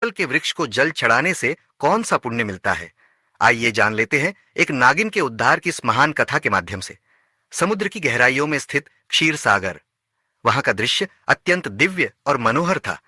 People के वृक्ष को जल चढ़ाने से कौन सा पुण्य मिलता है? आइए जान लेते हैं एक नागिन के उद्धार की इस महान कथा के माध्यम से। समुद्र की गहराइयों में स्थित क्षीर सागर, वहां का दृश्य अत्यंत दिव्य और मनोहर था।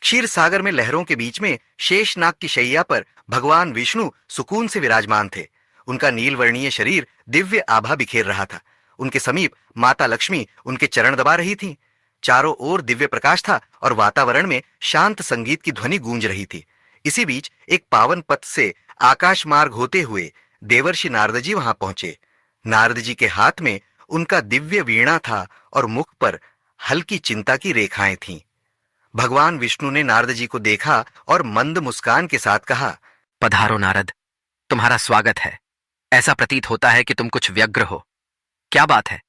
क्षीर सागर में लहरों के बीच में शेषनाग की शैया पर भगवान विष्णु सुकून से विराजमान थे। उनका नीलवर्णीय शरीर दिव्य आभा बिखेर रहा था। उनके समीप माता लक्ष्मी उनके चरण दबा रही थीं। चारों ओर दिव्य प्रकाश था और वातावरण में शांत संगीत की ध्वनि गूंज रही थी। इसी बीच एक पावन पथ से आकाश मार्ग होते हुए देवर्षि नारद जी वहां पहुंचे। नारद जी के हाथ में उनका दिव्य वीणा था और मुख पर हल्की चिंता की रेखाएं थीं। भगवान विष्णु ने नारद जी को देखा और मंद मुस्कान के साथ कहा, पधारो नारद, तुम्हारा स्वागत है। ऐसा प्रतीत होता है कि तुम कुछ व्यग्र हो। क्या बात है?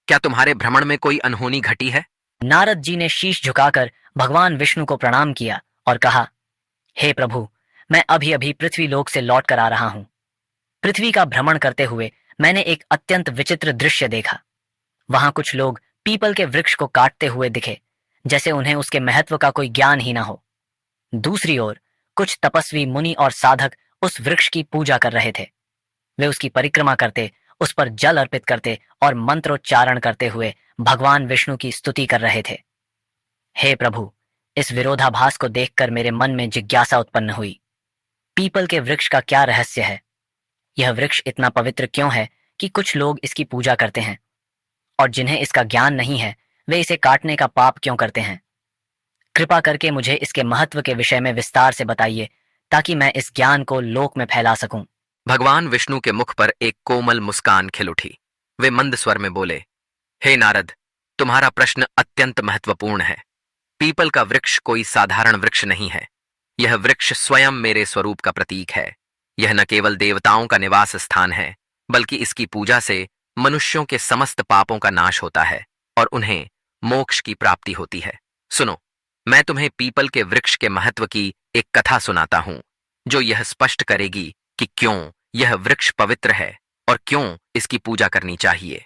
क्या तुम्हारे भ्रमण में कोई अनहोनी घटी है? नारद जी ने शीश झुकाकर भगवान विष्णु को प्रणाम किया और कहा, हे प्रभु, मैं अभी अभी पृथ्वी लोक से लौट कर आ रहा हूं। पृथ्वी का भ्रमण करते हुए मैंने एक अत्यंत विचित्र दृश्य देखा। वहां कुछ लोग पीपल के वृक्ष को काटते हुए दिखे, जैसे उन्हें उसके महत्व का कोई ज्ञान ही ना हो। दूसरी ओर कुछ तपस्वी मुनि और साधक उस वृक्ष की पूजा कर रहे थे। वे उसकी परिक्रमा करते, उस पर जल अर्पित करते और मंत्रोच्चारण करते हुए भगवान विष्णु की स्तुति कर रहे थे। हे प्रभु, इस विरोधाभास को देखकर मेरे मन में जिज्ञासा उत्पन्न हुई। पीपल के वृक्ष का क्या रहस्य है? यह वृक्ष इतना पवित्र क्यों है कि कुछ लोग इसकी पूजा करते हैं, और जिन्हें इसका ज्ञान नहीं है वे इसे काटने का पाप क्यों करते हैं? कृपा करके मुझे इसके महत्व के विषय में विस्तार से बताइए, ताकि मैं इस ज्ञान को लोक में फैला सकूं। भगवान विष्णु के मुख पर एक कोमल मुस्कान खिल उठी। वे मंद स्वर में बोले, हे नारद, तुम्हारा प्रश्न अत्यंत महत्वपूर्ण है। पीपल का वृक्ष कोई साधारण वृक्ष नहीं है। यह वृक्ष स्वयं मेरे स्वरूप का प्रतीक है। यह न केवल देवताओं का निवास स्थान है, बल्कि इसकी पूजा से मनुष्यों के समस्त पापों का नाश होता है और उन्हें मोक्ष की प्राप्ति होती है। सुनो, मैं तुम्हें पीपल के वृक्ष के महत्व की एक कथा सुनाता हूं, जो यह स्पष्ट करेगी कि क्यों यह वृक्ष पवित्र है और क्यों इसकी पूजा करनी चाहिए।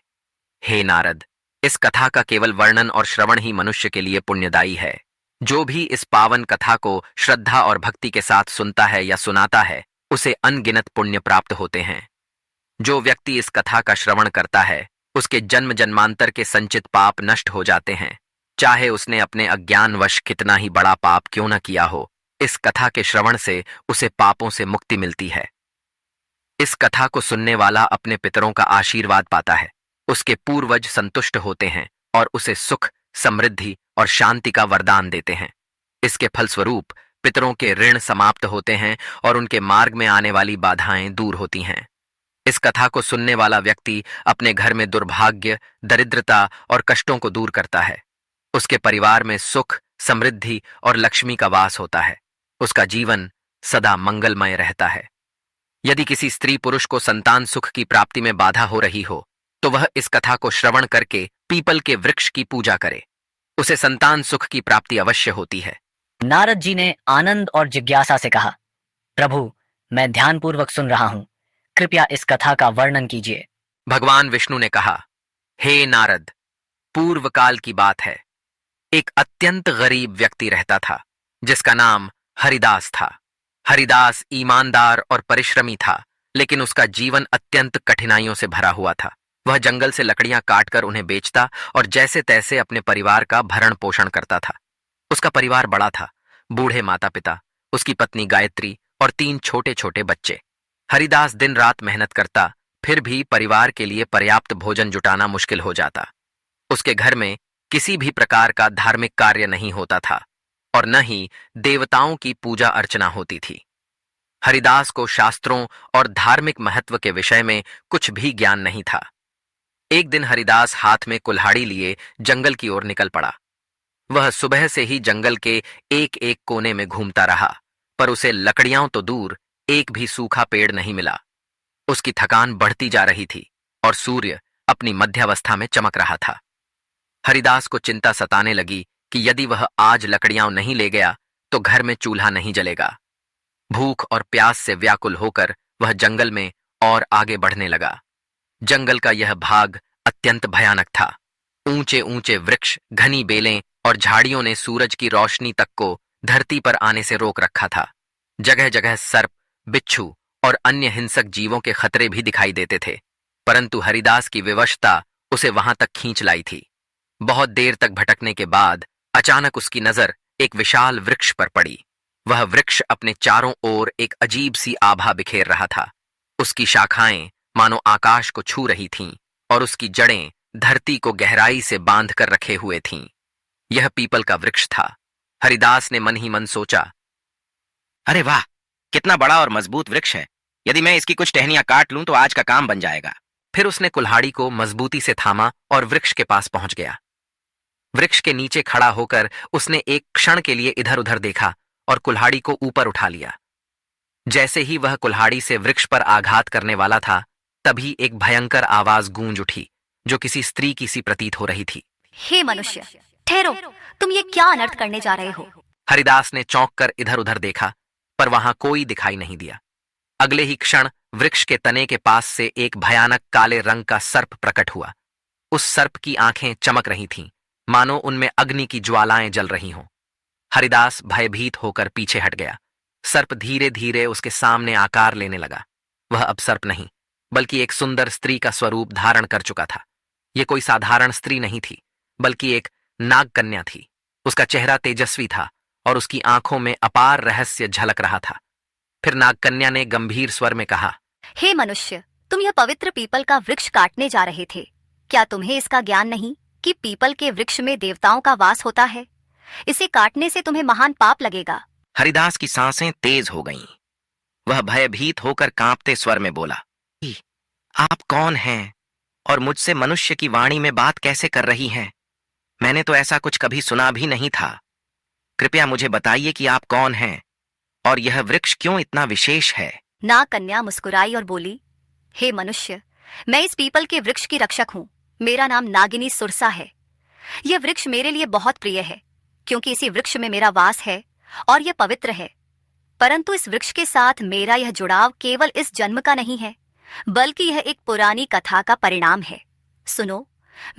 हे नारद, इस कथा का केवल वर्णन और श्रवण ही मनुष्य के लिए पुण्यदायी है। जो भी इस पावन कथा को श्रद्धा और भक्ति के साथ सुनता है या सुनाता है, उसे अनगिनत पुण्य प्राप्त होते हैं। जो व्यक्ति इस कथा का श्रवण करता है, उसके जन्म जन्मांतर के संचित पाप नष्ट हो जाते हैं, चाहे उसने अपने अज्ञानवश कितना ही बड़ा पाप क्यों न किया हो। इस कथा के श्रवण से उसे पापों से मुक्ति मिलती है। इस कथा को सुनने वाला अपने पितरों का आशीर्वाद पाता है, उसके पूर्वज संतुष्ट होते हैं और उसे सुख, समृद्धि और शांति का वरदान देते हैं। इसके फलस्वरूप पितरों के ऋण समाप्त होते हैं और उनके मार्ग में आने वाली बाधाएं दूर होती हैं। इस कथा को सुनने वाला व्यक्ति अपने घर में दुर्भाग्य, दरिद्रता और कष्टों को दूर करता है। उसके परिवार में सुख, समृद्धि और लक्ष्मी का वास होता है। उसका जीवन सदा मंगलमय रहता है। यदि किसी स्त्री पुरुष को संतान सुख की प्राप्ति में बाधा हो रही हो, तो वह इस कथा को श्रवण करके पीपल के वृक्ष की पूजा करे। उसे संतान सुख की प्राप्ति अवश्य होती है। नारद जी ने आनंद और जिज्ञासा से कहा, प्रभु, मैं ध्यानपूर्वक सुन रहा हूं, कृपया इस कथा का वर्णन कीजिए। भगवान विष्णु ने कहा, हे नारद, पूर्व काल की बात है। एक अत्यंत गरीब व्यक्ति रहता था, जिसका नाम हरिदास था। हरिदास ईमानदार और परिश्रमी था, लेकिन उसका जीवन अत्यंत कठिनाइयों से भरा हुआ था। वह जंगल से लकड़ियां काटकर उन्हें बेचता और जैसे तैसे अपने परिवार का भरण पोषण करता था। उसका परिवार बड़ा था, बूढ़े माता पिता, उसकी पत्नी गायत्री और 3 छोटे छोटे बच्चे। हरिदास दिन रात मेहनत करता, फिर भी परिवार के लिए पर्याप्त भोजन जुटाना मुश्किल हो जाता। उसके घर में किसी भी प्रकार का धार्मिक कार्य नहीं होता था और न ही देवताओं की पूजा अर्चना होती थी। हरिदास को शास्त्रों और धार्मिक महत्व के विषय में कुछ भी ज्ञान नहीं था। एक दिन हरिदास हाथ में कुल्हाड़ी लिए जंगल की ओर निकल पड़ा। वह सुबह से ही जंगल के एक एक कोने में घूमता रहा, पर उसे लकड़ियां तो दूर एक भी सूखा पेड़ नहीं मिला। उसकी थकान बढ़ती जा रही थी और सूर्य अपनी मध्यावस्था में चमक रहा था। हरिदास को चिंता सताने लगी कि यदि वह आज लकड़ियां नहीं ले गया तो घर में चूल्हा नहीं जलेगा। भूख और प्यास से व्याकुल होकर वह जंगल में और आगे बढ़ने लगा। जंगल का यह भाग अत्यंत भयानक था। ऊंचे ऊंचे वृक्ष, घनी बेलें और झाड़ियों ने सूरज की रोशनी तक को धरती पर आने से रोक रखा था। जगह जगह सर्प, बिच्छू और अन्य हिंसक जीवों के खतरे भी दिखाई देते थे, परंतु हरिदास की विवशता उसे वहां तक खींच लाई थी। बहुत देर तक भटकने के बाद अचानक उसकी नजर एक विशाल वृक्ष पर पड़ी। वह वृक्ष अपने चारों ओर एक अजीब सी आभा बिखेर रहा था। उसकी शाखाएं मानो आकाश को छू रही थीं और उसकी जड़ें धरती को गहराई से बांध कर रखे हुए थीं। यह पीपल का वृक्ष था। हरिदास ने मन ही मन सोचा, अरे वाह, कितना बड़ा और मजबूत वृक्ष है। यदि मैं इसकी कुछ टहनियां काट लूं तो आज का काम बन जाएगा। फिर उसने कुल्हाड़ी को मजबूती से थामा और वृक्ष के पास पहुंच गया। वृक्ष के नीचे खड़ा होकर उसने एक क्षण के लिए इधर उधर देखा और कुल्हाड़ी को ऊपर उठा लिया। जैसे ही वह कुल्हाड़ी से वृक्ष पर आघात करने वाला था, तभी एक भयंकर आवाज गूंज उठी, जो किसी स्त्री की सी प्रतीत हो रही थी। हे मनुष्य, ठहरो, तुम ये क्या अनर्थ करने जा रहे हो? हरिदास ने चौंक कर इधर उधर देखा, पर वहां कोई दिखाई नहीं दिया। अगले ही क्षण वृक्ष के तने के पास से एक भयानक काले रंग का सर्प प्रकट हुआ। उस सर्प की आंखें चमक रही थीं, मानो उनमें अग्नि की ज्वालाएं जल रही हों। हरिदास भयभीत होकर पीछे हट गया। सर्प धीरे धीरे उसके सामने आकार लेने लगा। वह अब सर्प नहीं, बल्कि एक सुंदर स्त्री का स्वरूप धारण कर चुका था। यह कोई साधारण स्त्री नहीं थी, बल्कि एक नाग कन्या थी। उसका चेहरा तेजस्वी था और उसकी आंखों में अपार रहस्य झलक रहा था। फिर नाग कन्या ने गंभीर स्वर में कहा, हे मनुष्य, तुम यह पवित्र पीपल का वृक्ष काटने जा रहे थे। क्या तुम्हें इसका ज्ञान नहीं कि पीपल के वृक्ष में देवताओं का वास होता है? इसे काटने से तुम्हें महान पाप लगेगा। हरिदास की सांसें तेज हो गईं। वह भयभीत होकर कांपते स्वर में बोला, आप कौन हैं और मुझसे मनुष्य की वाणी में बात कैसे कर रही हैं? मैंने तो ऐसा कुछ कभी सुना भी नहीं था। कृपया मुझे बताइए कि आप कौन हैं और यह वृक्ष क्यों इतना विशेष है? नाग कन्या मुस्कुराई और बोली, हे मनुष्य, मैं इस पीपल के वृक्ष की रक्षक हूँ। मेरा नाम नागिनी सुरसा है। यह वृक्ष मेरे लिए बहुत प्रिय है, क्योंकि इसी वृक्ष में मेरा वास है और यह पवित्र है। परंतु इस वृक्ष के साथ मेरा यह जुड़ाव केवल इस जन्म का नहीं है, बल्कि यह एक पुरानी कथा का परिणाम है। सुनो,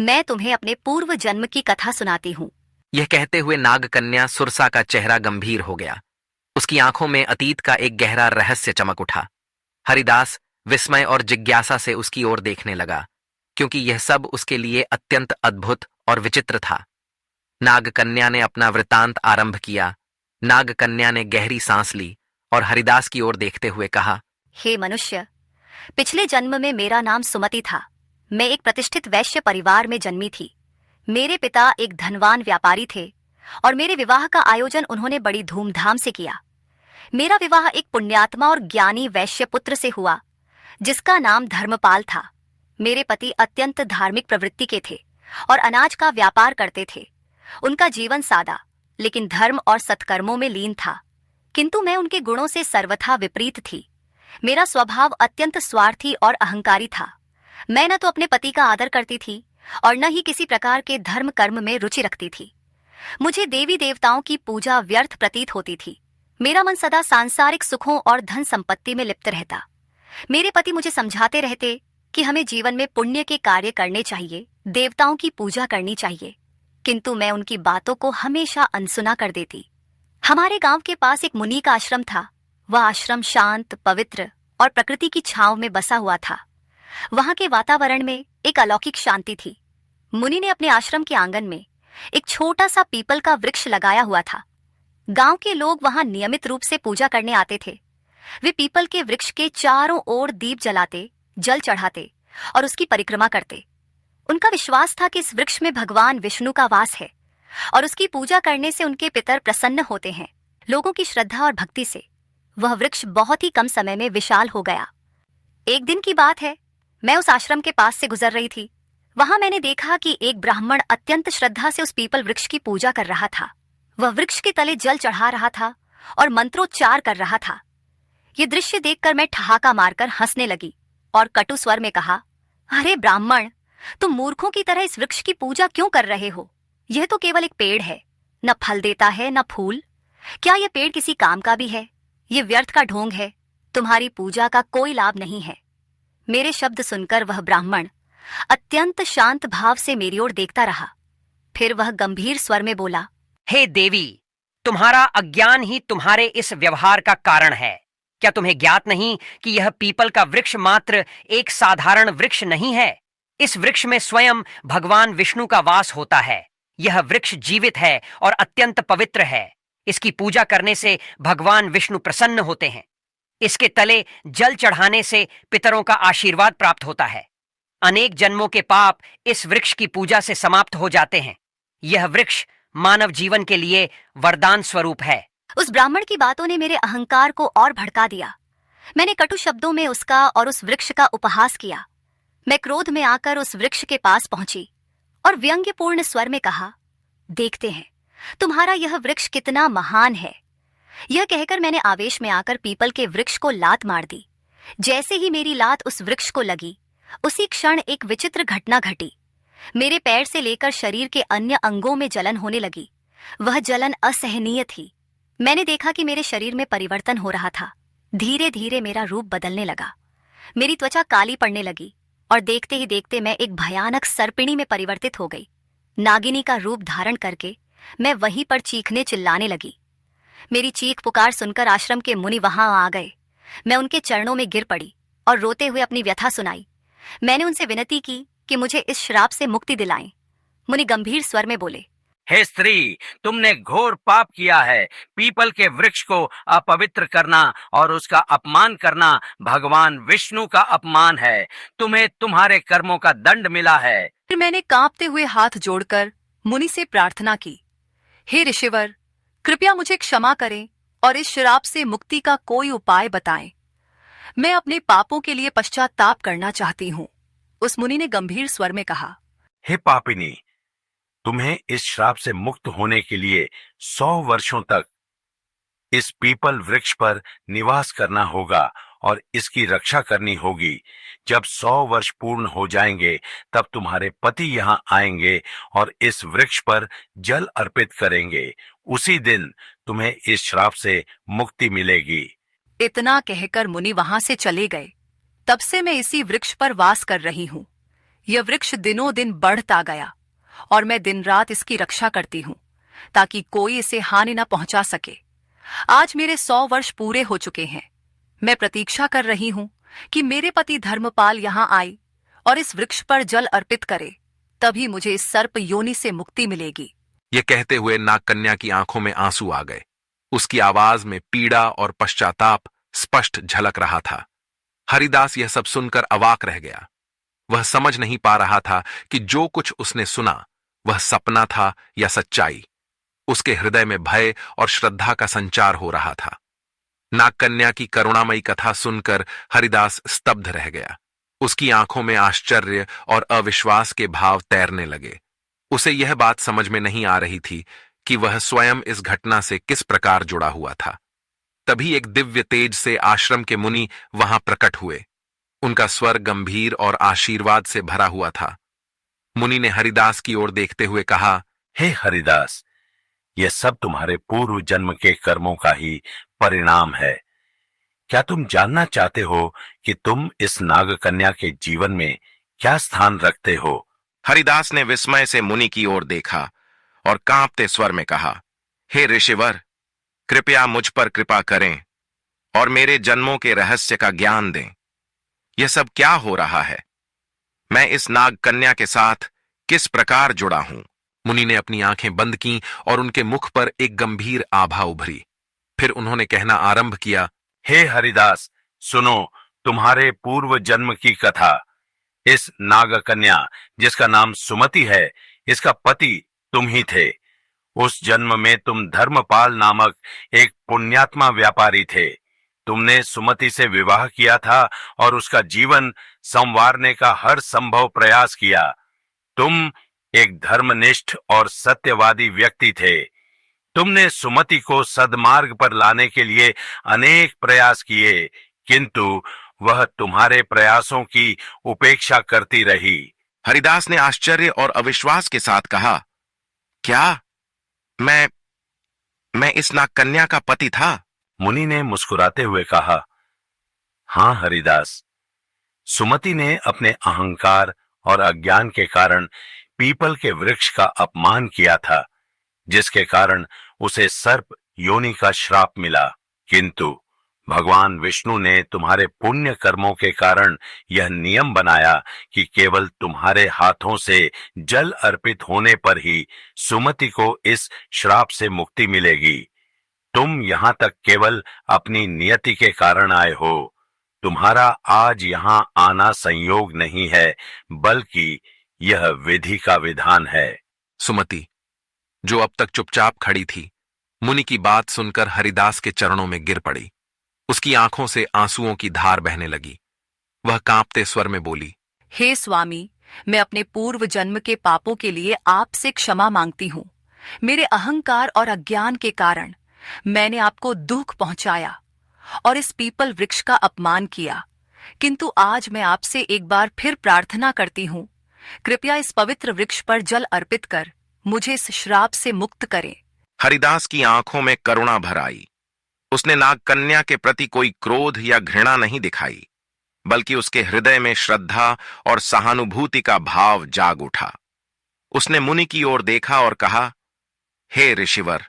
मैं तुम्हें अपने पूर्व जन्म की कथा सुनाती हूँ। यह कहते हुए नाग कन्या सुरसा का चेहरा गंभीर हो गया। उसकी आंखों में अतीत का एक गहरा रहस्य चमक उठा। हरिदास विस्मय और जिज्ञासा से उसकी ओर देखने लगा, क्योंकि यह सब उसके लिए अत्यंत अद्भुत और विचित्र था। नाग कन्या ने अपना वृतांत आरंभ किया। नाग कन्या ने गहरी सांस ली और हरिदास की ओर देखते हुए कहा, हे मनुष्य, पिछले जन्म में मेरा नाम सुमति था। मैं एक प्रतिष्ठित वैश्य परिवार में जन्मी थी। मेरे पिता एक धनवान व्यापारी थे और मेरे विवाह का आयोजन उन्होंने बड़ी धूमधाम से किया। मेरा विवाह एक पुण्यात्मा और ज्ञानी वैश्य पुत्र से हुआ, जिसका नाम धर्मपाल था। मेरे पति अत्यंत धार्मिक प्रवृत्ति के थे और अनाज का व्यापार करते थे। उनका जीवन सादा लेकिन धर्म और सत्कर्मों में लीन था, किंतु मैं उनके गुणों से सर्वथा विपरीत थी। मेरा स्वभाव अत्यंत स्वार्थी और अहंकारी था। मैं न तो अपने पति का आदर करती थी और न ही किसी प्रकार के धर्म कर्म में रुचि रखती थी। मुझे देवी देवताओं की पूजा व्यर्थ प्रतीत होती थी। मेरा मन सदा सांसारिक सुखों और धन संपत्ति में लिप्त रहता। मेरे पति मुझे समझाते रहते कि हमें जीवन में पुण्य के कार्य करने चाहिए, देवताओं की पूजा करनी चाहिए, किंतु मैं उनकी बातों को हमेशा अनसुना कर देती। हमारे गांव के पास एक मुनि का आश्रम था। वह आश्रम शांत, पवित्र और प्रकृति की छांव में बसा हुआ था। वहां के वातावरण में एक अलौकिक शांति थी। मुनि ने अपने आश्रम के आंगन में एक छोटा सा पीपल का वृक्ष लगाया हुआ था। गांव के लोग वहां नियमित रूप से पूजा करने आते थे। वे पीपल के वृक्ष के चारों ओर दीप जलाते, जल चढ़ाते और उसकी परिक्रमा करते। उनका विश्वास था कि इस वृक्ष में भगवान विष्णु का वास है और उसकी पूजा करने से उनके पितर प्रसन्न होते हैं। लोगों की श्रद्धा और भक्ति से वह वृक्ष बहुत ही कम समय में विशाल हो गया। एक दिन की बात है, मैं उस आश्रम के पास से गुजर रही थी। वहां मैंने देखा कि एक ब्राह्मण अत्यंत श्रद्धा से उस पीपल वृक्ष की पूजा कर रहा था। वह वृक्ष के तले जल चढ़ा रहा था और मंत्रोच्चार कर रहा था। ये दृश्य देखकर मैं ठहाका मारकर हंसने लगी और कटु स्वर में कहा, अरे ब्राह्मण, तुम मूर्खों की तरह इस वृक्ष की पूजा क्यों कर रहे हो? यह तो केवल एक पेड़ है, न फल देता है न फूल। क्या यह पेड़ किसी काम का भी है? ये व्यर्थ का ढोंग है। तुम्हारी पूजा का कोई लाभ नहीं है। मेरे शब्द सुनकर वह ब्राह्मण अत्यंत शांत भाव से मेरी ओर देखता रहा। फिर वह गंभीर स्वर में बोला, हे देवी, तुम्हारा अज्ञान ही तुम्हारे इस व्यवहार का कारण है। क्या तुम्हें ज्ञात नहीं कि यह पीपल का वृक्ष मात्र एक साधारण वृक्ष नहीं है? इस वृक्ष में स्वयं भगवान विष्णु का वास होता है। यह वृक्ष जीवित है और अत्यंत पवित्र है। इसकी पूजा करने से भगवान विष्णु प्रसन्न होते हैं। इसके तले जल चढ़ाने से पितरों का आशीर्वाद प्राप्त होता है। अनेक जन्मों के पाप इस वृक्ष की पूजा से समाप्त हो जाते हैं। यह वृक्ष मानव जीवन के लिए वरदान स्वरूप है। उस ब्राह्मण की बातों ने मेरे अहंकार को और भड़का दिया। मैंने कटु शब्दों में उसका और उस वृक्ष का उपहास किया। मैं क्रोध में आकर उस वृक्ष के पास पहुंची और व्यंग्यपूर्ण स्वर में कहा, देखते हैं तुम्हारा यह वृक्ष कितना महान है। यह कहकर मैंने आवेश में आकर पीपल के वृक्ष को लात मार दी। जैसे ही मेरी लात उस वृक्ष को लगी, उसी क्षण एक विचित्र घटना घटी। मेरे पैर से लेकर शरीर के अन्य अंगों में जलन होने लगी। वह जलन असहनीय थी। मैंने देखा कि मेरे शरीर में परिवर्तन हो रहा था। धीरे धीरे मेरा रूप बदलने लगा। मेरी त्वचा काली पड़ने लगी और देखते ही देखते मैं एक भयानक सर्पिणी में परिवर्तित हो गई। नागिनी का रूप धारण करके मैं वहीं पर चीखने चिल्लाने लगी। मेरी चीख पुकार सुनकर आश्रम के मुनि वहां आ गए। मैं उनके चरणों में गिर पड़ी और रोते हुए अपनी व्यथा सुनाई। मैंने उनसे विनती की कि मुझे इस श्राप से मुक्ति दिलाएं। मुनि गंभीर स्वर में बोले, हे स्त्री, तुमने घोर पाप किया है। पीपल के वृक्ष को अपवित्र करना और उसका अपमान करना भगवान विष्णु का अपमान है। तुम्हें तुम्हारे कर्मों का दंड मिला है। फिर मैंने कांपते हुए हाथ जोड़कर मुनि से प्रार्थना की, हे ऋषिवर, कृपया मुझे क्षमा करें और इस श्राप से मुक्ति का कोई उपाय बताएं। मैं अपने पापों के लिए पश्चाताप करना चाहती हूँ। उस मुनि ने गंभीर स्वर में कहा, हे पापिनी, तुम्हें इस श्राप से मुक्त होने के लिए 100 वर्षों तक इस पीपल वृक्ष पर निवास करना होगा और इसकी रक्षा करनी होगी। जब 100 वर्ष पूर्ण हो जाएंगे तब तुम्हारे पति यहाँ आएंगे और इस वृक्ष पर जल अर्पित करेंगे। उसी दिन तुम्हें इस श्राप से मुक्ति मिलेगी। इतना कहकर मुनि वहां से चले गए। तब से मैं इसी वृक्ष पर वास कर रही हूँ। यह वृक्ष दिनों दिन बढ़ता गया और मैं दिन रात इसकी रक्षा करती हूँ ताकि कोई इसे हानि न पहुंचा सके। आज मेरे 100 वर्ष पूरे हो चुके हैं। मैं प्रतीक्षा कर रही हूँ कि मेरे पति धर्मपाल यहाँ आए और इस वृक्ष पर जल अर्पित करे, तभी मुझे इस सर्प योनि से मुक्ति मिलेगी। ये कहते हुए नागकन्या की आंखों में आंसू आ गए। उसकी आवाज में पीड़ा और पश्चाताप स्पष्ट झलक रहा था। हरिदास यह सब सुनकर अवाक रह गया। वह समझ नहीं पा रहा था कि जो कुछ उसने सुना वह सपना था या सच्चाई। उसके हृदय में भय और श्रद्धा का संचार हो रहा था। नागकन्या की करुणामयी कथा सुनकर हरिदास स्तब्ध रह गया। उसकी आंखों में आश्चर्य और अविश्वास के भाव तैरने लगे। उसे यह बात समझ में नहीं आ रही थी कि वह स्वयं इस घटना से किस प्रकार जुड़ा हुआ था। तभी एक दिव्य तेज से आश्रम के मुनि वहां प्रकट हुए। उनका स्वर गंभीर और आशीर्वाद से भरा हुआ था। मुनि ने हरिदास की ओर देखते हुए कहा, हे हरिदास, यह सब तुम्हारे पूर्व जन्म के कर्मों का ही परिणाम है। क्या तुम जानना चाहते हो कि तुम इस नागकन्या के जीवन में क्या स्थान रखते हो? हरिदास ने विस्मय से मुनि की ओर देखा और कांपते स्वर में कहा, हे ऋषिवर, कृपया मुझ पर कृपा करें और मेरे जन्मों के रहस्य का ज्ञान दें। यह सब क्या हो रहा है? मैं इस नागकन्या के साथ किस प्रकार जुड़ा हूं? मुनि ने अपनी आंखें बंद की और उनके मुख पर एक गंभीर आभा उभरी। फिर उन्होंने कहना आरंभ किया, हे हरिदास, सुनो तुम्हारे पूर्व जन्म की कथा। इस नागकन्या जिसका नाम सुमति है, इसका पति तुम ही थे। उस जन्म में तुम धर्मपाल नामक एक पुण्यात्मा व्यापारी थे। तुमने सुमति से विवाह किया था और उसका जीवन संवारने का हर संभव प्रयास किया। तुम एक धर्मनिष्ठ और सत्यवादी व्यक्ति थे। तुमने सुमति को सद्मार्ग पर लाने के लिए अनेक प्रयास किए, किंतु वह तुम्हारे प्रयासों की उपेक्षा करती रही। हरिदास ने आश्चर्य और अविश्वास के साथ कहा, क्या मैं इस नागकन्या का पति था? मुनि ने मुस्कुराते हुए कहा, हां हरिदास, सुमति ने अपने अहंकार और अज्ञान के कारण पीपल के वृक्ष का अपमान किया था, जिसके कारण उसे सर्प योनि का श्राप मिला, किंतु भगवान विष्णु ने तुम्हारे पुण्य कर्मों के कारण यह नियम बनाया कि केवल तुम्हारे हाथों से जल अर्पित होने पर ही सुमति को इस श्राप से मुक्ति मिलेगी। तुम यहां तक केवल अपनी नियति के कारण आए हो। तुम्हारा आज यहां आना संयोग नहीं है, बल्कि यह विधि का विधान है। सुमति, जो अब तक चुपचाप खड़ी थी, मुनि की बात सुनकर हरिदास के चरणों में गिर पड़ी। उसकी आंखों से आंसुओं की धार बहने लगी। वह कांपते स्वर में बोली, हे स्वामी, मैं अपने पूर्व जन्म के पापों के लिए आपसे क्षमा मांगती हूँ। मेरे अहंकार और अज्ञान के कारण मैंने आपको दुख पहुंचाया और इस पीपल वृक्ष का अपमान किया, किंतु आज मैं आपसे एक बार फिर प्रार्थना करती हूँ, कृपया इस पवित्र वृक्ष पर जल अर्पित कर मुझे इस श्राप से मुक्त करें। हरिदास की आंखों में करुणा भर आई। उसने नागकन्या के प्रति कोई क्रोध या घृणा नहीं दिखाई, बल्कि उसके हृदय में श्रद्धा और सहानुभूति का भाव जाग उठा। उसने मुनि की ओर देखा और कहा, हे ऋषिवर,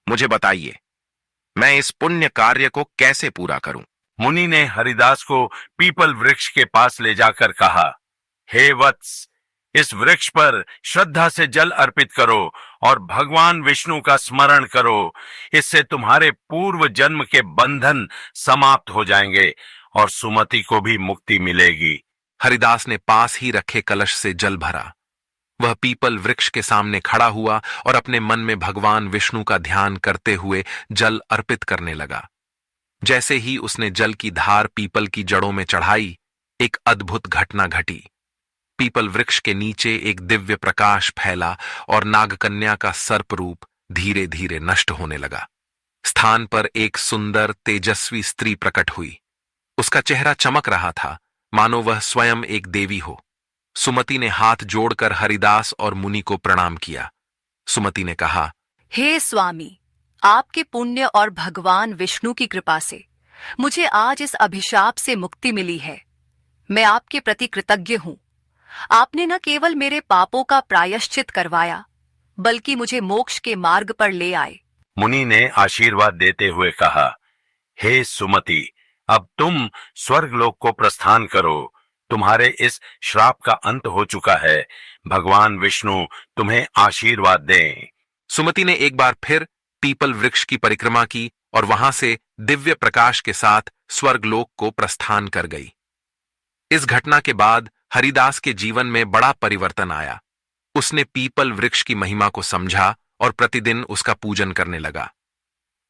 मुझे बताइए, मैं इस पुण्य कार्य को कैसे पूरा करूं? मुनि ने हरिदास को पीपल वृक्ष के पास ले जाकर कहा, हे वत्स, इस वृक्ष पर श्रद्धा से जल अर्पित करो और भगवान विष्णु का स्मरण करो। इससे तुम्हारे पूर्व जन्म के बंधन समाप्त हो जाएंगे और सुमति को भी मुक्ति मिलेगी। हरिदास ने पास ही रखे कलश से जल भरा। वह पीपल वृक्ष के सामने खड़ा हुआ और अपने मन में भगवान विष्णु का ध्यान करते हुए जल अर्पित करने लगा। जैसे ही उसने जल की धार पीपल की जड़ों में चढ़ाई, एक अद्भुत घटना घटी। पीपल वृक्ष के नीचे एक दिव्य प्रकाश फैला और नागकन्या का सर्प रूप धीरे धीरे नष्ट होने लगा। स्थान पर एक सुंदर तेजस्वी स्त्री प्रकट हुई। उसका चेहरा चमक रहा था, मानो वह स्वयं एक देवी हो। सुमति ने हाथ जोड़कर हरिदास और मुनि को प्रणाम किया। सुमति ने कहा, हे स्वामी, आपके पुण्य और भगवान विष्णु की कृपा से मुझे आज इस अभिशाप से मुक्ति मिली है। मैं आपके प्रति कृतज्ञ हूं। आपने न केवल मेरे पापों का प्रायश्चित करवाया, बल्कि मुझे मोक्ष के मार्ग पर ले आए। मुनि ने आशीर्वाद देते हुए कहा, हे सुमति, अब तुम स्वर्गलोक को प्रस्थान करो। तुम्हारे इस श्राप का अंत हो चुका है। भगवान विष्णु तुम्हें आशीर्वाद दें। सुमति ने एक बार फिर पीपल वृक्ष की परिक्रमा की और वहां से दिव्य प्रकाश के साथ स्वर्गलोक को प्रस्थान कर गई। इस घटना के बाद हरिदास के जीवन में बड़ा परिवर्तन आया। उसने पीपल वृक्ष की महिमा को समझा और प्रतिदिन उसका पूजन करने लगा।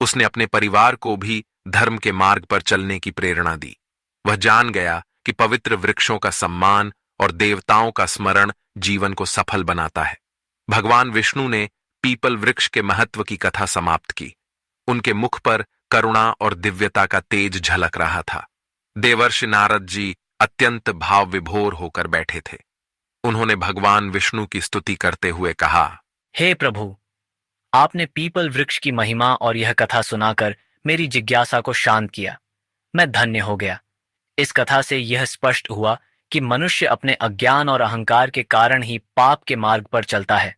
उसने अपने परिवार को भी धर्म के मार्ग पर चलने की प्रेरणा दी। वह जान गया कि पवित्र वृक्षों का सम्मान और देवताओं का स्मरण जीवन को सफल बनाता है। भगवान विष्णु ने पीपल वृक्ष के महत्व की कथा समाप्त की। उनके मुख पर करुणा और दिव्यता का तेज झलक रहा था। देवर्षि नारद जी अत्यंत भाव विभोर होकर बैठे थे। उन्होंने भगवान विष्णु की स्तुति करते हुए कहा, हे प्रभु, आपने पीपल वृक्ष की महिमा और यह कथा सुनाकर मेरी जिज्ञासा को शांत किया। मैं धन्य हो गया। इस कथा से यह स्पष्ट हुआ कि मनुष्य अपने अज्ञान और अहंकार के कारण ही पाप के मार्ग पर चलता है,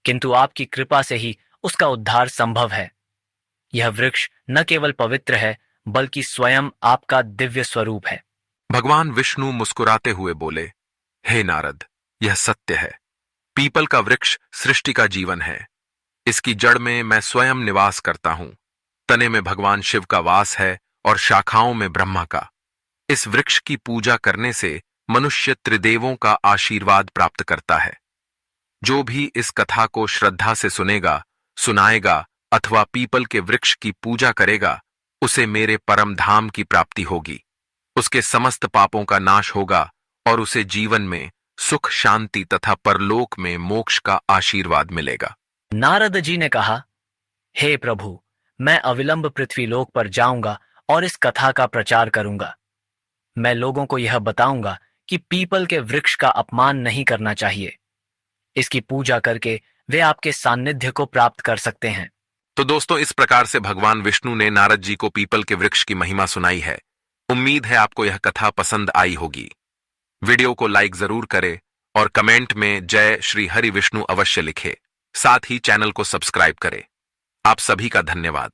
किंतु आपकी कृपा से ही उसका उद्धार संभव है। यह वृक्ष न केवल पवित्र है, बल्कि स्वयं आपका दिव्य स्वरूप है। भगवान विष्णु मुस्कुराते हुए बोले, हे नारद, यह सत्य है। पीपल का वृक्ष सृष्टि का जीवन है। इसकी जड़ में मैं स्वयं निवास करता हूं। तने में भगवान शिव का वास है और शाखाओं में ब्रह्मा का। इस वृक्ष की पूजा करने से मनुष्य त्रिदेवों का आशीर्वाद प्राप्त करता है। जो भी इस कथा को श्रद्धा से सुनेगा, सुनाएगा अथवा पीपल के वृक्ष की पूजा करेगा, उसे मेरे परम धाम की प्राप्ति होगी। उसके समस्त पापों का नाश होगा और उसे जीवन में सुख, शांति तथा परलोक में मोक्ष का आशीर्वाद मिलेगा। नारद जी ने कहा, हे प्रभु, मैं अविलंब पृथ्वीलोक पर जाऊंगा और इस कथा का प्रचार करूंगा। मैं लोगों को यह बताऊंगा कि पीपल के वृक्ष का अपमान नहीं करना चाहिए। इसकी पूजा करके वे आपके सान्निध्य को प्राप्त कर सकते हैं। तो दोस्तों, इस प्रकार से भगवान विष्णु ने नारद जी को पीपल के वृक्ष की महिमा सुनाई है। उम्मीद है आपको यह कथा पसंद आई होगी। वीडियो को लाइक जरूर करें और कमेंट में जय श्री हरि विष्णु अवश्य लिखें। साथ ही चैनल को सब्सक्राइब करें। आप सभी का धन्यवाद।